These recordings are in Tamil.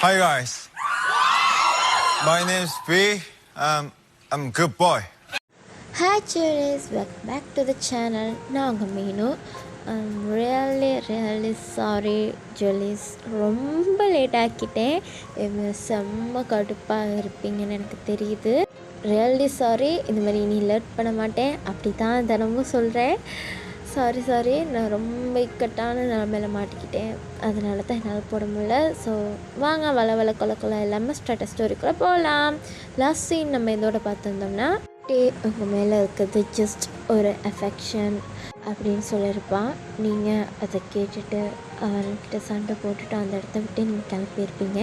Hi guys, my name is P. I'm good boy. Hi Cheers, welcome back to the channel. நான் உங்கள் மீனு. I'm really sorry Julies, ரொம்ப லேட் ஆக்கிட்டேன். செம்ம கடுப்பாக இருப்பீங்கன்னு எனக்கு தெரியுது. Really sorry. இந்த மாதிரி இனி லேட் பண்ண மாட்டேன், அப்படி தான் தினமும் சொல்கிறேன். சாரி, நான் ரொம்ப இக்கட்டான நிலமையில மாட்டிக்கிட்டேன், அதனால தான் என்னால் போட முடியல. ஸோ வாங்க வள கொல எல்லாமே ஸ்டோரிக்குள்ளே போகலாம். லாஸ்ட் சீன் நம்ம இதோட பார்த்துருந்தோம்னா, உங்கள் மேலே இருக்கிறது ஜஸ்ட் ஒரு அஃபெக்ஷன் அப்படின்னு சொல்லியிருப்பான். நீங்கள் அதை கேட்டுட்டு அவன்கிட்ட சண்டை போட்டுட்டு அந்த இடத்த விட்டு நீங்கள் கிளப்பியிருப்பீங்க.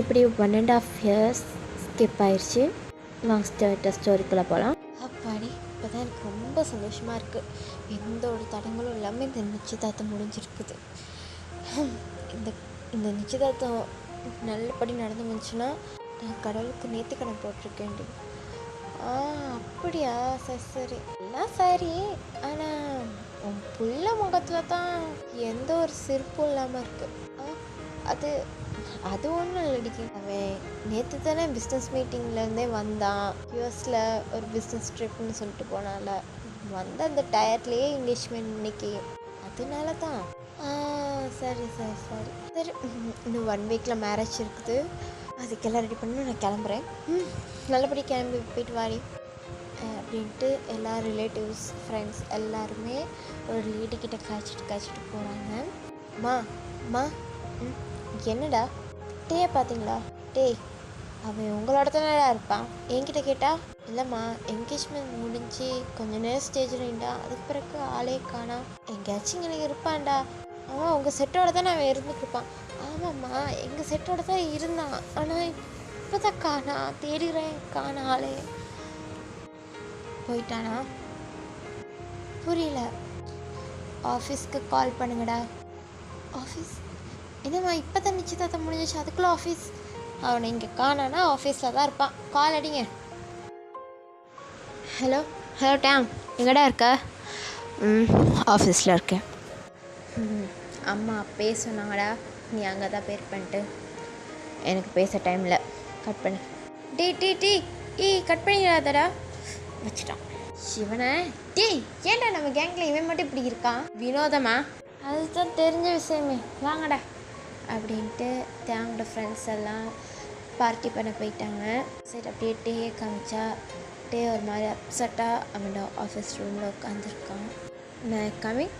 எப்படி 1.5 years ஸ்கிப் ஆயிடுச்சு. வாங்க ஸ்டோரிக்குள்ளே போகலாம். அப்பாடி, இப்போ தான் எனக்கு ரொம்ப சந்தோஷமாக இருக்குது. எந்த ஒரு தடங்களும் இல்லாமல் இந்த நிச்சயதார்த்தம் முடிஞ்சிருக்குது. இந்த நிச்சயதார்த்தம் நல்லபடி நடந்து முடிஞ்சுன்னா நான் கடவுளுக்கு நேர்த்திக்கடன் போட்டிருக்கேன்டி. அப்படியா? சரி எல்லாம் சரி. ஆனால் உன் புள்ள முகத்தில் தான் எந்த ஒரு சிரிப்பும் இல்லாமல் இருக்குது. அது ஒன்றும் இல்லடி. அவன் நேற்று தானே பிஸ்னஸ் மீட்டிங்லேருந்தே வந்தான். யூஎஸில் ஒரு பிஸ்னஸ் ட்ரிப்னு சொல்லிட்டு போனால வந்த அந்த டயர்ட்லேயே என்கேஜ்மெண்ட் இன்னைக்கு, அதனால தான். சரி, இன்னும் 1 வீக்கில் மேரேஜ் இருக்குது. அதுக்கெல்லாம் ரெடி பண்ணி நான் கிளம்புறேன். நல்லபடி கிளம்பி போயிட்டு வாடி அப்படின்ட்டு எல்லா ரிலேட்டிவ்ஸ் ஃப்ரெண்ட்ஸ் எல்லாருமே ஒரு லீடுக்கிட்ட காய்ச்சிட்டு போகிறாங்க. மா என்னடா டேயை பார்த்தீங்களா? அவன் உங்களோட தானே இருப்பான். என்கிட்ட கேட்டா இல்லைம்மா, என்கேஜ்மெண்ட் முடிஞ்சு கொஞ்சம் நேரம் ஸ்டேஜில் இருந்தா, அதுக்கு பிறகு ஆளே காணா. எங்கேயாச்சும் இங்கே இருப்பான்டா. அவன் உங்கள் செட்டோட தான் அவன் இருந்துட்டு இருப்பான். ஆமாம்மா, எங்கள் செட்டோட தான் இருந்தான், ஆனால் இப்போ தான் காணா. தேடுகிறேன், காணா ஆளே. போயிட்டானா? புரியல. ஆஃபீஸ்க்கு கால் பண்ணுங்கடா. ஆஃபீஸ் என்னம்மா, இப்போ தான் நிச்சயதார்த்தம் முடிஞ்சிச்சு, அதுக்குள்ளே ஆஃபீஸ்? அவனை இங்கே காணானா ஆஃபீஸில் தான் இருப்பான். கால் அடிங்க. ஹலோ டேம், எங்கடா இருக்க? ஆஃபீஸில் இருக்கேன். அம்மா அப்பயே சொன்னாங்கடா, நீ அங்கே தான் பேர் பண்ணிட்டு. எனக்கு பேச டைமில் கட் பண்ணு. கட் பண்ணிடாதடா. வச்சுட்டான் சிவனை. ஏன்டா நம்ம கேங்கில் இவன் மட்டும் இப்படி இருக்கான்? வினோதமா? அதுதான் தெரிஞ்ச விஷயமே, வாங்கடா அப்படின்ட்டு தேங்கோட ஃப்ரெண்ட்ஸ் எல்லாம் பார்ட்டி பண்ண போயிட்டாங்க. சரி, அப்படியே டேயை காமிச்சா டே ஒரு மாதிரி அப்செட்டாக அவனோட ஆஃபீஸ் ரூமில் உட்காந்துருக்கான். நான் கமிங்.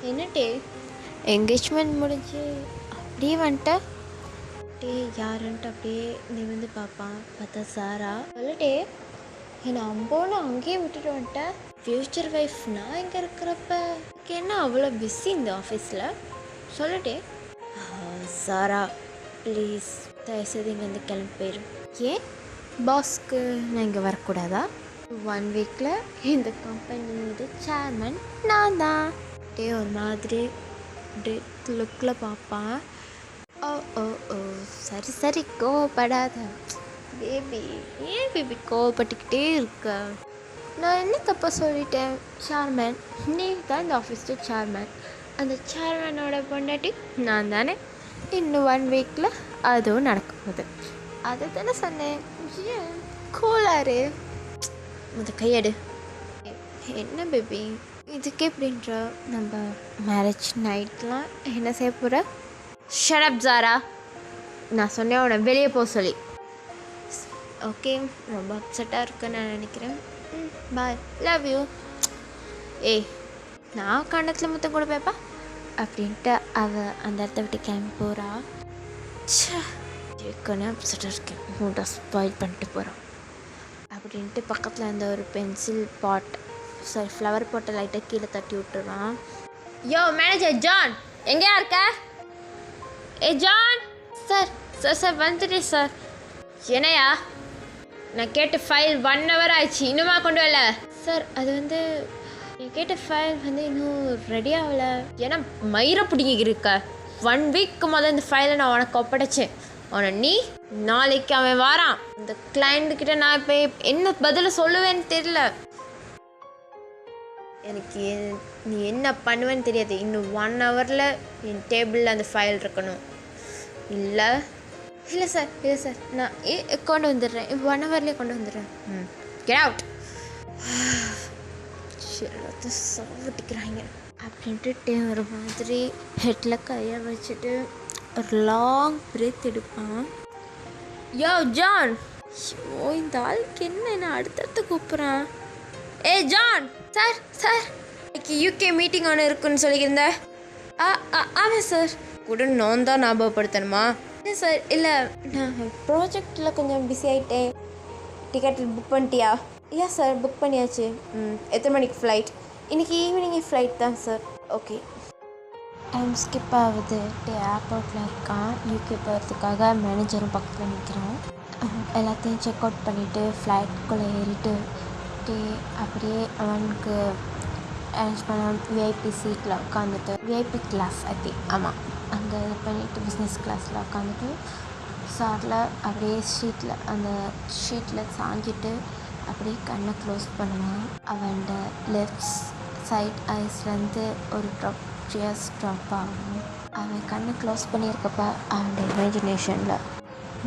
என்ன டே, என்கேஜ்மெண்ட் முடிஞ்சு அப்படியே வந்துட்ட? யாருன்ட்டு அப்படியே நிமிர்ந்து பார்ப்பான். பார்த்தா சாரா. சொல்லட்டே, என்னை அம்போன்னு அங்கேயே விட்டுட்டு வந்துட்டேன். ஃப்யூச்சர் ஒய்ஃப் நான் இங்கே இருக்கிறப்ப என்ன அவ்வளோ பிஸி இந்த ஆஃபீஸில்? சொல்லட்டே. சாரா ப்ளீஸ், தயவுசெய்து இங்கேருந்து கிளம்பி போயிடும். ஏன் பாஸ்க்கு நான் இங்கே வரக்கூடாதா? 1 வீக்கில் இந்த கம்பெனியோட சேர்மன் நான் தான். ஒரு மாதிரி டெத் லுக்கில் பார்ப்பான். ஓ சரி கோவப்படாத பேபி. ஏன் பேபி கோவப்பட்டுக்கிட்டே இருக்க? நான் என்ன தப்பாக சொல்லிட்டேன்? சேர்மன் நீ தான் இந்த ஆஃபீஸோட சேர்மன். அந்த சேர்மனோட பொண்டாட்டி நான் தானே. இன்னும் 1 வீக்கில் அதுவும் நடக்கும் போது அதை தானே சொன்னேன். கூலாரு அந்த கையடு. என்ன பேபி இதுக்கு எப்படின்ற? நம்ம மேரேஜ் நைட்லாம் என்ன செய்ய போகிற? ஷட் அப் ஜாரா, நான் சொன்னேன் உன்னை வெளியே போக சொல்லி. ஓகே, ரொம்ப அப்செட்டாக இருக்குன்னு நான் நினைக்கிறேன். பாய், லவ் யூ. நான் கண்டத்தில் முத்தம் கூட பேப்பா அப்படின்ட்டு அவள் அந்த இடத்த விட்டு கிளம்பி போகிறா. ஏற்கனவே அப்செட்டாக இருக்கேன், மூட்டை ஸ்பாயில் பண்ணிட்டு போகிறான் அப்படின்ட்டு பக்கத்தில் இருந்த ஒரு பென்சில் பாட் ஃப்ளவர் பாட்டை லைட்டாக கீழே தட்டி விட்டுருவான். யோ மேனேஜர் ஜான், எங்கேயா இருக்க? ஜான். சார் வந்துட்டேன் சார். என்னையா, நான் கேட்ட ஃபைல் 1 hour ஆயிடுச்சு, இன்னுமா கொண்டு வரல? சார் அது நீ கேட்ட ஃபைல் இன்னும் ரெடி ஆகலை. ஏன்னா மயிரை பிடிங்கி இருக்க. 1 வீக்கு முதல் இந்த ஃபைலை நான் உனக்கு ஒப்படைச்சேன். ஆனால் நீ நாளைக்கு அவன் வாரான். இந்த கிளைண்ட்டுக்கிட்ட நான் இப்போ என்ன பதில சொல்லுவேன்னு தெரியல. எனக்கு நீ என்ன பண்ணுவேன்னு தெரியாது. இன்னும் 1 hourல என் டேபிளில் அந்த ஃபைல் இருக்கணும். இல்லை இல்லை சார் இல்லை சார் நான் கொண்டு வந்துடுறேன் 1 ஹவர்லேயே கொண்டு வந்துடுறேன். Get out. எல்லாத்தையும் சாப்பிட்டுக்கிறாங்க அப்படின்ட்டு ஒரு மாதிரி ஹெட்டில் கையை வச்சுட்டு ஒரு லாங் பிரேத் எடுப்பான். யோ ஜான், ஓ இந்த ஆளுக்கு என்ன அடுத்தடுத்து கூப்பிட்றான். ஜான் சார் சார் இன்னைக்கு யூகே மீட்டிங் ஒன்று இருக்குன்னு சொல்லியிருந்தேன். ஆமாம் சார். கூட நான் தான் ஞாபகப்படுத்தணுமா? இல்லை சார் இல்லை நான் ப்ராஜெக்டில் கொஞ்சம் பிஸி ஆகிட்டேன். டிக்கெட் புக் பண்ணிட்டியா? இல்லை சார் புக் பண்ணியாச்சு. எத்தனை மணிக்கு ஃப்ளைட்? இன்றைக்கி ஈவினிங் ஃப்ளைட் தான் சார். ஓகே. டைம் ஸ்கிப் ஆகுது. ஏர்போர்ட்டில் இருக்கான். யூகே போகிறதுக்காக மேனேஜரும் பக்கத்தில் நிற்கிறான். எல்லாத்தையும் செக் அவுட் பண்ணிவிட்டு ஃப்ளைட்டுக்குள்ளே ஏறிட்டு அப்படியே அவனுக்கு அரேஞ்ச் பண்ண விஐபி சீட்டில் உட்காந்துட்டு விஐபி கிளாஸ் ஆமாம் அங்கே இது பண்ணிவிட்டு பிஸ்னஸ் கிளாஸில் உட்காந்துட்டு சாரில் அப்படியே அந்த ஷீட்டில் சாஞ்சிட்டு அப்படியே கண்ணை க்ளோஸ் பண்ணுவான். அவனோட லெஃப்ட் சைட் ஐஸ்லேருந்து ஒரு ட்ராப் ட்ரியர்ஸ் ட்ராப் ஆகும். அவன் கண்ணை க்ளோஸ் பண்ணியிருக்கப்ப அவனோட இமேஜினேஷனில்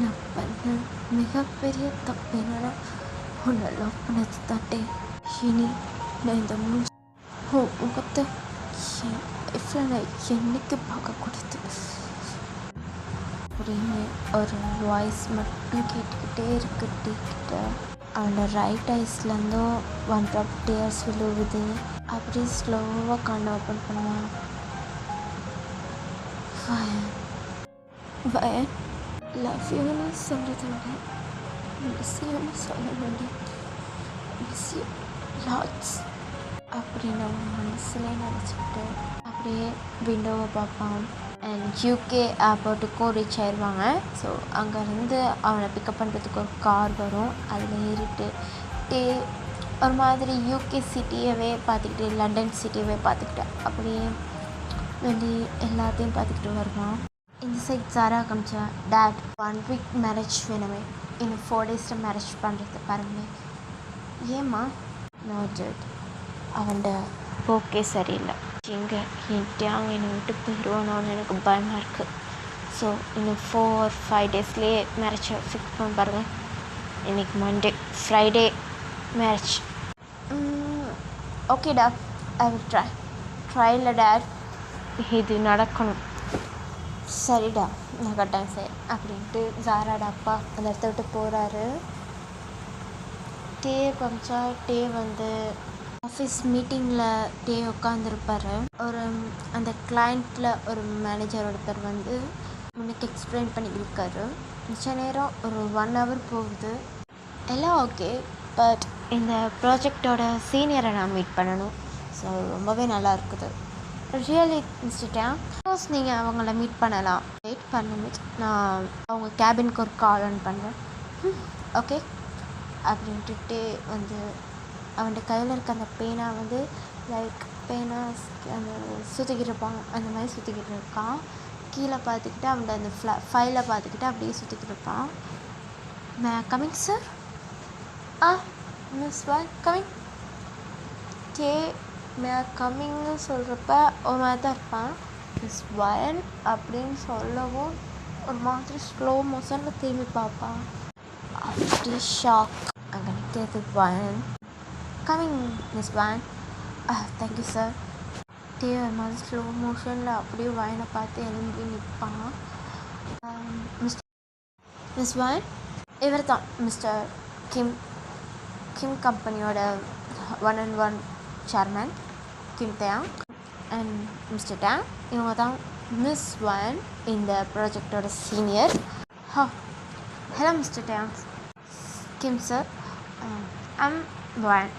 நான் பண்ண மிகப்பெரிய தப்பு என்னன்னா உன்னை லவ் பண்ணது தாட்டே. இனி நான் இந்த முகத்தை என் லைஃப்பில் நான் என்னைக்கு பார்க்கக்கூடாது அப்படின்னு ஒரு வாய்ஸ் மட்டும் கேட்டுக்கிட்டே இருக்கு டீக்கிட்ட. அவனோட ரைட் ஐஸ்லேருந்தும் 1 drop tears விழுவுது. அப்படியே ஸ்லோவாக கண்ணை ஓப்பன் பண்ணுவான். வயன் லவ் யூன்னு சொல்கிறத விட மிஸ் யூன்னு சொல்ல வேண்டிய மிஸ் யூ லாட்ஸ் அப்படின்னு அவன் மனசுலேயே நினச்சிக்கிட்டு அப்படியே விண்டோவை பார்ப்பான். அண்ட் யூகே ஏர்போர்ட்டுக்கும் ரீச் ஆயிடுவாங்க. ஸோ அங்கேருந்து அவனை பிக்கப் பண்ணுறதுக்கு ஒரு கார் வரும். அதில் ஏறிட்டு ஒரு மாதிரி யூகே சிட்டியவே பார்த்துக்கிட்டு லண்டன் சிட்டியவே பார்த்துக்கிட்டு அப்படியே வெளியே எல்லாத்தையும் பார்த்துக்கிட்டு வருவான். இந்த சைட் சாரா காமிச்சா டேட் 1 week மேரேஜ் வேணுமே, இன்னும் 4 days மேரேஜ் பண்ணுறது பாருங்களேன். ஏம்மா? நாட் அவன்ட போக்கே சரியில்லை. எங்கே என்கிட்ட என்னை விட்டு போயிடுவானோன்னு எனக்கு பயமாக இருக்குது. ஸோ இன்னும் 4 or 5 daysலேயே மேரேஜை ஃபிக்ஸ் பண்ண பாருங்கள். இன்றைக்கி மண்டே, ஃப்ரைடே மேரேஜ். ஓகேடா, ஐ வில் ட்ரைல டேட், இது நடக்கணும். சரிடா நான் கட்டாயம் சரி அப்படின்ட்டு ஜாராட அப்பா அந்த இடத்த விட்டு போகிறாரு. காமிச்சா வந்து ஆஃபீஸ் மீட்டிங்கில் உட்காந்துருப்பார். அந்த கிளைண்ட்டில் ஒரு மேனேஜர் ஒருத்தர் வந்து உனக்கு எக்ஸ்பிளைன் பண்ணியிருக்காரு. மிச்ச நேரம் ஒரு 1 hour போகுது. எல்லாம் ஓகே, பட் இந்த ப்ராஜெக்டோட சீனியரை நான் மீட் பண்ணணும். ஸோ ரொம்பவே நல்லா இருக்குது. ரியலி மிஸ்டேன் சப்போஸ் நீங்கள் அவங்கள மீட் பண்ணலாம். வெயிட் பண்ணிட்டு நான் அவங்க கேபினுக்கு ஒரு கால் ஆன் பண்ணுறேன். ஓகே அப்படின்ட்டு வந்து அவன்கிட்ட கையில் இருக்க அந்த பேனா வந்து லைக் பேனா அந்த சுற்றிக்கிட்டு இருப்பான். அந்த மாதிரி சுற்றிக்கிட்டு இருக்கான். கீழே பார்த்துக்கிட்டு அவன்கிட்ட அந்த ஃபைலை பார்த்துக்கிட்டு அப்படியே சுற்றிக்கிட்டு இருப்பான். May coming sir? மிஸ் வான் கமிங். மே கம்மிங்னு சொல்கிறப்ப ஒரு மாதிரி தான் இருப்பான். மிஸ் வயன் அப்படின்னு சொல்லவும் ஒரு மாதிரி ஸ்லோ மோஷனில் திரும்பி பார்ப்பான். அப்படி ஷாக். அங்கே நிற்கிறது Wayan. Coming miss Wayan. Thank you sir. ஒரு மாதிரி ஸ்லோ மோஷனில் அப்படியே வயனை பார்த்து எழும்பி நிற்பான். மிஸ் வயன் இவர் தான் மிஸ்டர் கிம் கம்பெனியோட 1&1 chairman Kim Teng. And mister Tang இவங்க தான் மிஸ் வயன் இந்த ப்ராஜெக்டோட senior. Hello mister Tang. Kim sir, I'm Wayan.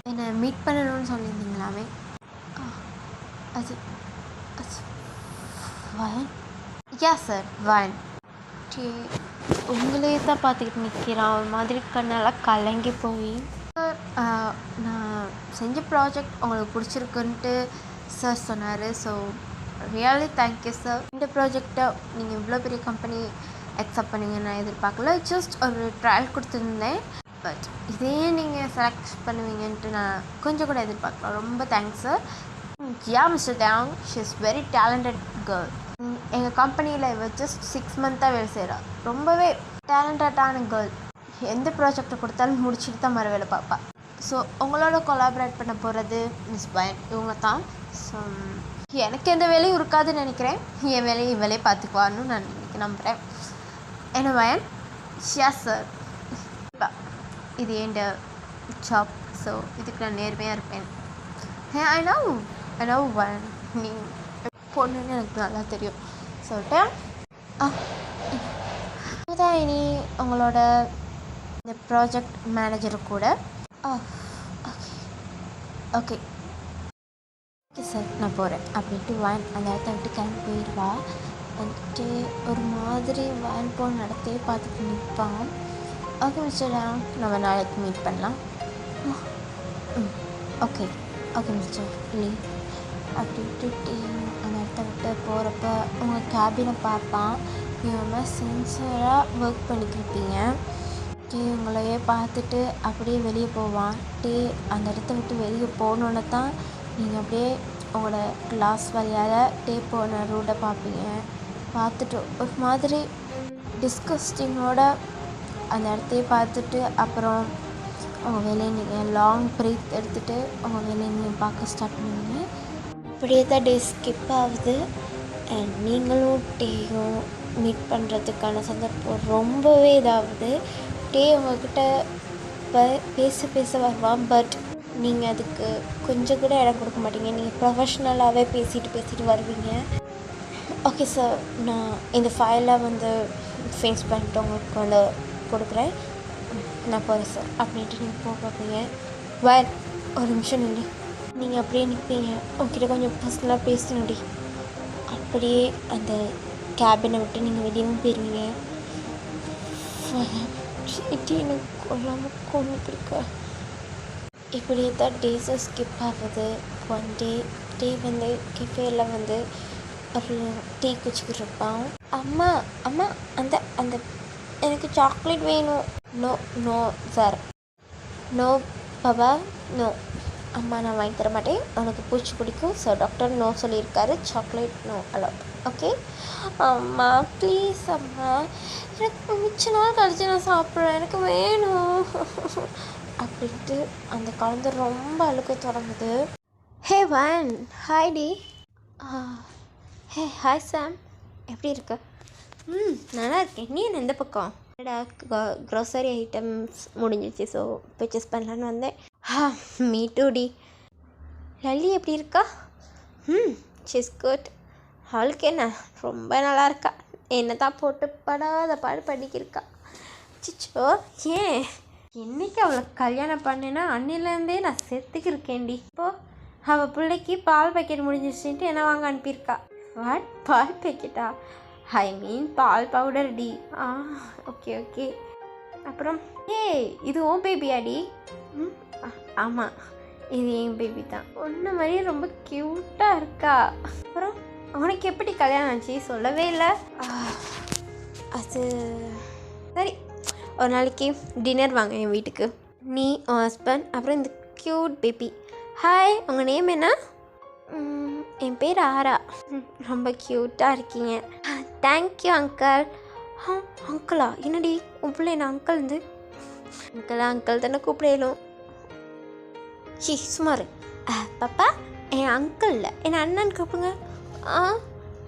என்னை மீட் பண்ணணும்னு சொல்லியிருந்தீங்களாமே, அது வயன்? யா சார் வயன். உங்களே தான் பார்த்துக்கிட்டு நிற்கிறான். ஒரு மாதிரி கண்ணெல்லாம் கலங்கி போய், சார் நான் செஞ்ச ப்ராஜெக்ட் உங்களுக்கு பிடிச்சிருக்குன்ட்டு சார் சொன்னார். So really thank you sir. இந்த ப்ராஜெக்டை நீங்கள் இவ்வளோ பெரிய கம்பெனி அக்செப்ட் பண்ணிங்கன்னு நான் எதிர்பார்க்கல. ஜஸ்ட் ஒரு ட்ரையல் கொடுத்துருந்தேன். பட் இதே நீங்கள் செலக்ட் பண்ணுவீங்கன்ட்டு நான் கொஞ்சம் கூட எதிர்பார்க்கல. ரொம்ப thanks sir. Yeah mister Tang, she is very talented girl. எங்கள் கம்பெனியில் ஜஸ்ட் 6 மந்த்தாக வேலை செய்கிறா. ரொம்பவே டேலண்டடான கேர்ள். எந்த ப்ராஜெக்டை கொடுத்தாலும் முடிச்சுட்டு தான் மறு வேலை பார்ப்பா. ஸோ உங்களோட கொலாபரேட் பண்ண போகிறது மிஸ் பயன் இவங்க தான். ஸோ எனக்கு எந்த வேலையும் இருக்காதுன்னு நினைக்கிறேன். என் வேலையை வேலையை பார்த்துக்குவான்னு நான் நம்புகிறேன். என்ன பயன்? ஷியா சார், இது என் ஜாப். ஸோ இதுக்கு நான் நேர்மையாக இருப்பேன். ஐ நோ பயன், நீ பொண்ணுன்னு எனக்கு நல்லா தெரியும் சொல்லிட்டேன். தான் இனி உங்களோட இந்த ப்ராஜெக்ட் மேனேஜரு கூட ஓகே சார் நான் போகிறேன் அப்படின்ட்டு வேன் அந்த இடத்த விட்டு கிளம்பி போயிடுவா. வந்துட்டு ஒரு மாதிரி வேன் போன நடத்தையே பார்த்துட்டு நிற்பான். ஓகே மிஸ்டர் நம்ம நாளைக்கு மீட் பண்ணலாம். ஓகே ஓகே மிஸ்டர் லீ அப்படின்ட்டு அந்த இடத்த விட்டு போகிறப்ப உங்கள் கேபினை பார்ப்பான். இவங்க சின்சியராக ஒர்க் பண்ணிக்கிருப்பீங்க. உங்களையே பார்த்துட்டு அப்படியே வெளியே போவான். அந்த இடத்த விட்டு வெளியே போகணுன்னு தான் நீங்கள் அப்படியே உங்களோட கிளாஸ் வழியால் போன ரூட்டை பார்ப்பீங்க. பார்த்துட்டு ஒரு மாதிரி டிஸ்கஸ்டிங்கோட அந்த இடத்தையே பார்த்துட்டு அப்புறம் உங்கள் வேலையை நீங்கள் லாங் பிரேக் எடுத்துகிட்டு உங்கள் வேலையை நீங்கள் பார்க்க ஸ்டார்ட் பண்ணுவீங்க. இப்படியே தான் டே ஸ்கிப் ஆகுது. அண்ட் நீங்களும் டேயும் மீட் பண்ணுறதுக்கான சந்தர்ப்பம் ரொம்பவே இதாகுது. உங்கள்கிட்ட பேச வருவான். பட் நீங்கள் அதுக்கு கொஞ்சம் கூட இடம் கொடுக்க மாட்டீங்க. நீங்கள் ப்ரொஃபஷ்னலாகவே பேசிட்டு வருவீங்க. ஓகே சார், நான் இந்த ஃபைலை ஃபினிஷ் பண்ணிட்டு உங்களுக்கு கொடுக்குறேன். நான் போகிறேன் சார் அப்படின்ட்டு நீங்கள் பார்ப்பீங்க. ஒரு நிமிஷம் நின்று நீங்கள் அப்படியே நிற்பீங்க. உங்ககிட்ட கொஞ்சம் பர்சனலாக பேசணுடி. அப்படியே அந்த கேபினை விட்டு நீங்கள் வெளியவும் போயிருவீங்க. எனக்கு கொள்ளாமல் கொண்டு பிடிக்க இப்படியே தான் டேஸை ஸ்கிப் ஆகுது. ஒன் டே கெஃபேல ஒரு டீ குச்சிக்கிட்டு இருப்பான். அம்மா அந்த அந்த எனக்கு சாக்லேட் வேணும். நோ சார், நோ பாபா, நோ அம்மா நான் வாங்கி தர மாட்டேன். உனக்கு பூச்சி பிடிக்கும். ஸோ டாக்டர் நோ சொல்லியிருக்காரு. Chocolate no allowed. ஓகே அம்மா ப்ளீஸ் அம்மா, எனக்கு மிச்ச நாள் கழிச்சு நான் சாப்பிட்றேன், எனக்கு வேணும் அப்படின்ட்டு அந்த குழந்தை ரொம்ப அழுக்க தொடங்குது. ஹே வேன், ஹாய் டி. ஹே ஹாய் சாம், எப்படி இருக்க? நல்லா இருக்கேன். நீ என்ன எந்த பக்கம்? க்ரோசரி ஐட்டம்ஸ் முடிஞ்சிச்சு. ஸோ பர்ச்சேஸ் பண்ணலான்னு வந்தேன். மீ டூ டி. லல்லி எப்படி இருக்கா? She's good. அவளுக்கு என்ன ரொம்ப நல்லா இருக்கா. என்ன தான் போட்டு படாத பாடு படிக்கிருக்கா. சிச்சோ ஏன் என்றைக்கு அவளுக்கு கல்யாணம் பண்ணேன்னா அன்னிலேருந்தே நான் செத்துக்கு இருக்கேன்டி. இப்போது அவள் பிள்ளைக்கு பால் பேக்கெட் முடிஞ்சிச்சுன்ட்டு என்ன வாங்க அனுப்பியிருக்கா. வாட், பால் பேக்கெட்டா? ஐ மீன் பால் பவுடர் டி. ஓகே. அப்புறம் இது உன் பேபியாடி? ஆமாம், இது என் பேபி தான். ஒன்று மாதிரியே ரொம்ப க்யூட்டாக இருக்கா. அப்புறம் உனக்கு எப்படி கல்யாணம் ஆச்சு சொல்லவே இல்லை. அது சரி, ஒரு நாளைக்கு டின்னர் வாங்க என் வீட்டுக்கு. நீ, உன் ஹஸ்பண்ட், அப்புறம் இந்த க்யூட் பேபி. ஹாய், உங்கள் நேம் என்ன? என் பேர் ஆரா. ரொம்ப க்யூட்டாக இருக்கீங்க. Thank you uncle. அங்கிளா? என்னடி உன் பிள்ளை என்ன அங்கிள் அங்கிள் தானே கூப்பிடலும். சுமார் பாப்பா, என் அங்கிள் இல்லை, என் அண்ணன் கூப்பிடுங்க.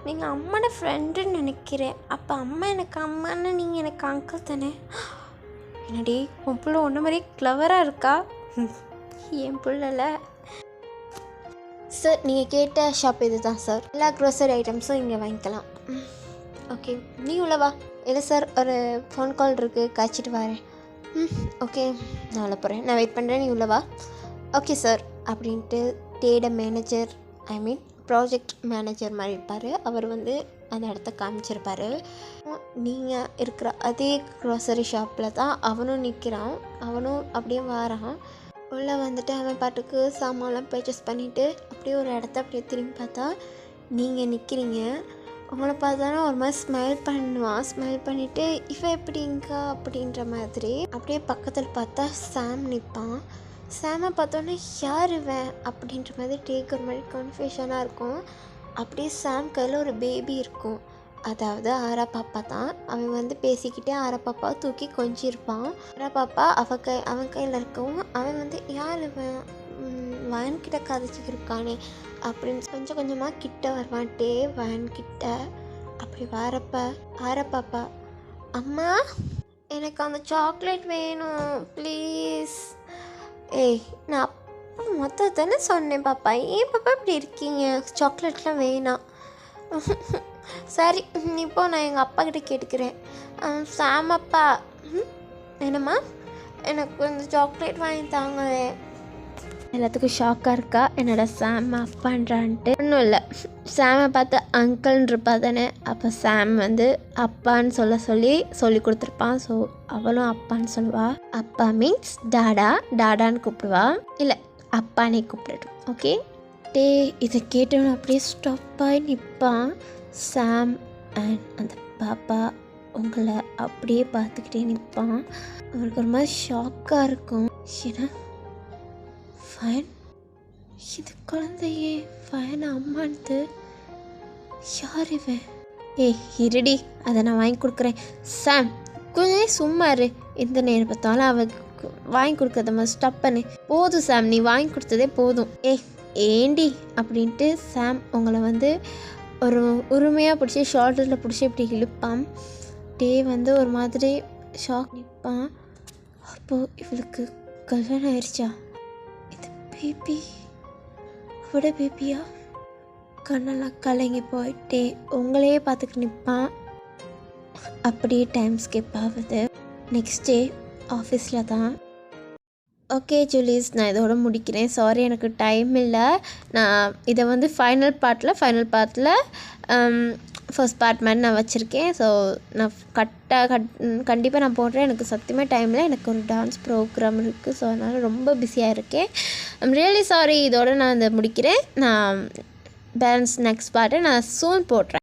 நீங்கள் அம்மாவோட ஃப்ரெண்டுன்னு நினைக்கிறேன். அப்போ அம்மா எனக்கு அம்மான்னு நீங்கள் எனக்கு அங்கிள் தானே? என்னடி உன் பிள்ளை ஒன்று மாதிரி கிளவராக இருக்கா. என் பிள்ளைல சார் நீங்கள் கேட்ட ஷாப் இது தான் சார். எல்லா க்ரோசரி ஐட்டம்ஸும் இங்கே வாங்கிக்கலாம். ஓகே, நீ உள்ளவா? இல்லை சார், ஒரு ஃபோன் கால் இருக்குது, காய்ச்சிட்டு வரேன். ஓகே, நான் உள்ள போகிறேன், நான் வெயிட் பண்ணுறேன், நீ உள்ளவா? ஓகே சார் அப்படின்ட்டு மேனேஜர், ஐ மீன் ப்ராஜெக்ட் மேனேஜர் மாதிரி இருப்பார். அவர் அந்த இடத்த காமிச்சிருப்பார். நீங்கள் இருக்கிற அதே க்ரோசரி ஷாப்பில் தான் அவனும் நிற்கிறான். அவனும் அப்படியே வாரான். உள்ளே அவன் பாட்டுக்கு சாமான்லாம் பர்ச்சேஸ் பண்ணிவிட்டு அப்படியே ஒரு இடத்த அப்படியே திரும்பி பார்த்தா நீங்கள் நிற்கிறீங்க. உங்களை பார்த்தானா ஒரு மாதிரி ஸ்மைல் பண்ணுவான். ஸ்மைல் பண்ணிவிட்டு இவன் எப்படிங்க அப்படின்ற மாதிரி. அப்படியே பக்கத்தில் பார்த்தா சாம் நிற்பான். சாமை பார்த்தோன்னே யார் இவன் அப்படின்ற மாதிரி ஒரு மாதிரி கன்ஃபியூஷனாக இருக்கும். அப்படியே சாம் கையில் ஒரு பேபி இருக்கும். அதாவது ஆரா பாப்பா தான். அவன் வந்து பேசிக்கிட்டே ஆரா பாப்பாவை தூக்கி கொஞ்சிருப்பான். ஆரா பாப்பா அவன் கையில் இருக்கவும் அவன் வந்து யார் இவன் வயன்கிட்ட கதைச்சிக்கிட்டு இருக்கானே அப்படின்னு கொஞ்சம் கொஞ்சமாக கிட்ட வருவான்ட்டே வயன்கிட்ட. அப்படி வரப்ப ஆரா பாப்பா, அம்மா எனக்கு அந்த சாக்லேட் வேணும் ப்ளீஸ். ஏய் நான் அப்போ மொத்தம் தானே சொன்னேன் பாப்பா, ஏன் பாப்பா இப்படி இருக்கீங்க, சாக்லேட்லாம் வேணாம். சரி இப்போ நான் எங்கள் அப்பா கிட்ட கேட்டுக்கிறேன். சாமப்பா, என்னம்மா எனக்கு இந்த சாக்லேட் வாங்கி தாங்களே. எல்லாத்துக்கும் ஷாக்காக இருக்கா என்னோட சாம் அப்பான்றான்ட்டு. ஒன்றும் இல்லை, சாமை பார்த்து அங்கிள்ன்றப்பா தானே, அப்போ சாம் வந்து அப்பான்னு சொல்லி கொடுத்துருப்பான். ஸோ அவளும் அப்பான்னு சொல்லுவா. அப்பா மீன்ஸ் டாடான்னு கூப்பிடுவா. இல்லை அப்பானே கூப்பிடட்டும், ஓகே. டே இதை கேட்டவன் அப்படியே ஸ்டாப்பாகி நிற்பான். சாம் அண்ட் அந்த பாப்பா உங்களை அப்படியே பார்த்துக்கிட்டே நிற்பான். அவருக்கு ஒரு மாதிரி ஷாக்காக இருக்கும். ஏன்னா ஃபயன், இது குழந்தையே ஃபயன் அம்மான்ட்டு, யார் இவன்? ஏய் இருடி, அதை நான் வாங்கி கொடுக்குறேன். சாம் கொஞ்சம் சும்மா இரு, எந்த நேரம் பார்த்தாலும் அவளுக்கு வாங்கி கொடுக்குறத ஸ்டாப் பண்ணு. போதும் சாம், நீ வாங்கி கொடுத்ததே போதும். ஏண்டி அப்படின்ட்டு சாம் உங்களை வந்து ஒரு உரிமையாக பிடிச்சி ஷோல்டரில் பிடிச்சி இப்படி இழுப்பான். டே வந்து ஒரு மாதிரி ஷாக் நிற்பான். அப்போது இவளுக்கு கல்யாணம் ஆயிடுச்சா? இது பேபி, அவட பேபியா? கண்ணெல்லாம் கலங்கி போயிட்டே உங்களையே பார்த்துக்கிட்டு நிற்பான். அப்படியே டைம் ஸ்கிப் ஆகுது. நெக்ஸ்ட் டே ஆஃபீஸில் தான். ஓகே ஜூலிஸ், நான் இதோட முடிக்கிறேன். சாரி எனக்கு டைம் இல்லை. நான் இதை வந்து ஃபைனல் பார்ட்டில் ஃபர்ஸ்ட் பார்ட் மாதிரி நான் வச்சுருக்கேன். ஸோ நான் கண்டிப்பாக நான் போடுறேன். எனக்கு சத்தியமாக டைமில் எனக்கு ஒரு டான்ஸ் ப்ரோக்ராம் இருக்குது. ஸோ அதனால் ரொம்ப பிஸியாக இருக்கேன். I'm really sorry. இதோட நான் இதை முடிக்கிறேன். நான் பேலன்ஸ் நெக்ஸ்ட் பார்ட்டை நான் சூன் போடுறேன்.